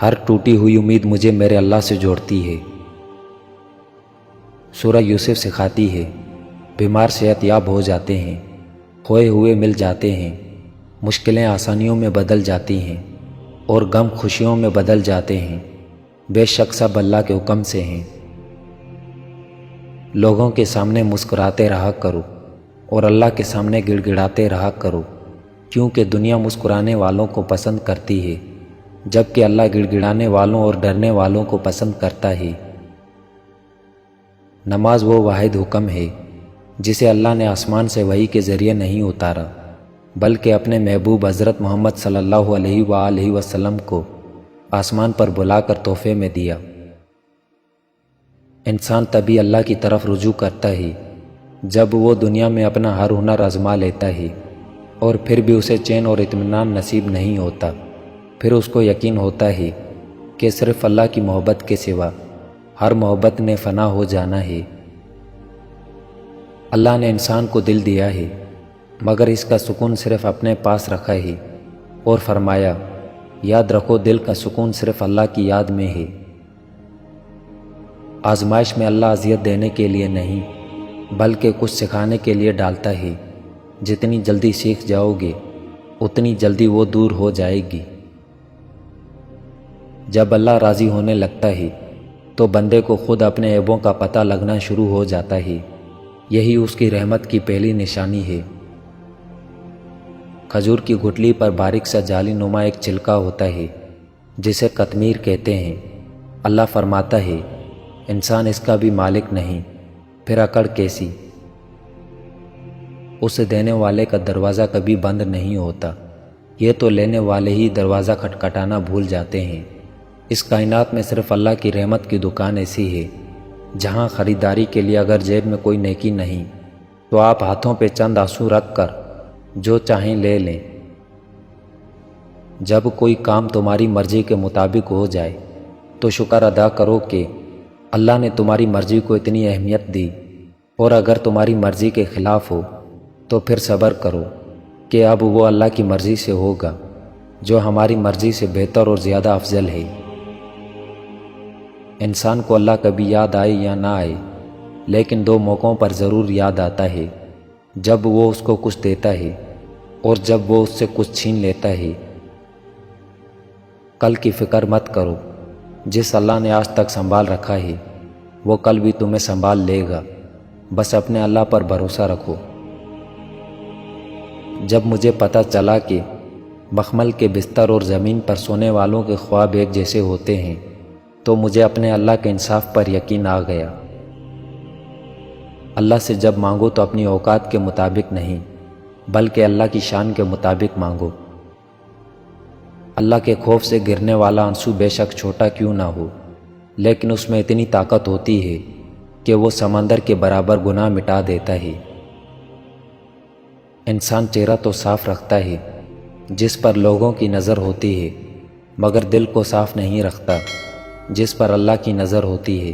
ہر ٹوٹی ہوئی امید مجھے میرے اللہ سے جوڑتی ہے۔ سورہ یوسف سکھاتی ہے، بیمار صحت یاب ہو جاتے ہیں، کھوئے ہوئے مل جاتے ہیں، مشکلیں آسانیوں میں بدل جاتی ہیں اور غم خوشیوں میں بدل جاتے ہیں۔ بے شک سب اللہ کے حکم سے ہیں۔ لوگوں کے سامنے مسکراتے رہا کرو اور اللہ کے سامنے گڑ گڑاتے رہا کرو، کیونکہ دنیا مسکرانے والوں کو پسند کرتی ہے جبکہ اللہ گڑ گڑانے والوں اور ڈرنے والوں کو پسند کرتا ہے۔ نماز وہ واحد حکم ہے جسے اللہ نے آسمان سے وحی کے ذریعے نہیں اتارا بلکہ اپنے محبوب حضرت محمد صلی اللہ علیہ وآلہ وسلم کو آسمان پر بلا کر تحفے میں دیا۔ انسان تبھی اللہ کی طرف رجوع کرتا ہے جب وہ دنیا میں اپنا ہر ہنر آزما لیتا ہے اور پھر بھی اسے چین اور اطمینان نصیب نہیں ہوتا۔ پھر اس کو یقین ہوتا ہے کہ صرف اللہ کی محبت کے سوا ہر محبت نے فنا ہو جانا ہے۔ اللہ نے انسان کو دل دیا ہے مگر اس کا سکون صرف اپنے پاس رکھا ہے اور فرمایا، یاد رکھو دل کا سکون صرف اللہ کی یاد میں ہے۔ آزمائش میں اللہ اذیت دینے کے لیے نہیں بلکہ کچھ سکھانے کے لیے ڈالتا ہے۔ جتنی جلدی سیکھ جاؤ گے اتنی جلدی وہ دور ہو جائے گی۔ جب اللہ راضی ہونے لگتا ہے تو بندے کو خود اپنے عیبوں کا پتہ لگنا شروع ہو جاتا ہے۔ یہی اس کی رحمت کی پہلی نشانی ہے۔ کھجور کی گٹلی پر باریک سا جالی نما ایک چھلکا ہوتا ہے جسے قطمیر کہتے ہیں۔ اللہ فرماتا ہے، انسان اس کا بھی مالک نہیں، پھر اکڑ کیسی؟ اسے دینے والے کا دروازہ کبھی بند نہیں ہوتا، یہ تو لینے والے ہی دروازہ کھٹکھٹانا بھول جاتے ہیں۔ اس کائنات میں صرف اللہ کی رحمت کی دکان ایسی ہے جہاں خریداری کے لیے اگر جیب میں کوئی نیکی نہیں تو آپ ہاتھوں پہ چند آنسو رکھ کر جو چاہیں لے لیں۔ جب کوئی کام تمہاری مرضی کے مطابق ہو جائے تو شکر ادا کرو کہ اللہ نے تمہاری مرضی کو اتنی اہمیت دی، اور اگر تمہاری مرضی کے خلاف ہو تو پھر صبر کرو کہ اب وہ اللہ کی مرضی سے ہوگا جو ہماری مرضی سے بہتر اور زیادہ افضل ہے۔ انسان کو اللہ کبھی یاد آئے یا نہ آئے لیکن دو موقعوں پر ضرور یاد آتا ہے، جب وہ اس کو کچھ دیتا ہے اور جب وہ اس سے کچھ چھین لیتا ہے۔ کل کی فکر مت کرو، جس اللہ نے آج تک سنبھال رکھا ہے وہ کل بھی تمہیں سنبھال لے گا، بس اپنے اللہ پر بھروسہ رکھو۔ جب مجھے پتہ چلا کہ مخمل کے بستر اور زمین پر سونے والوں کے خواب ایک جیسے ہوتے ہیں تو مجھے اپنے اللہ کے انصاف پر یقین آ گیا۔ اللہ سے جب مانگو تو اپنی اوقات کے مطابق نہیں بلکہ اللہ کی شان کے مطابق مانگو۔ اللہ کے خوف سے گرنے والا آنسو بے شک چھوٹا کیوں نہ ہو لیکن اس میں اتنی طاقت ہوتی ہے کہ وہ سمندر کے برابر گناہ مٹا دیتا ہے۔ انسان چہرہ تو صاف رکھتا ہے جس پر لوگوں کی نظر ہوتی ہے، مگر دل کو صاف نہیں رکھتا جس پر اللہ کی نظر ہوتی ہے۔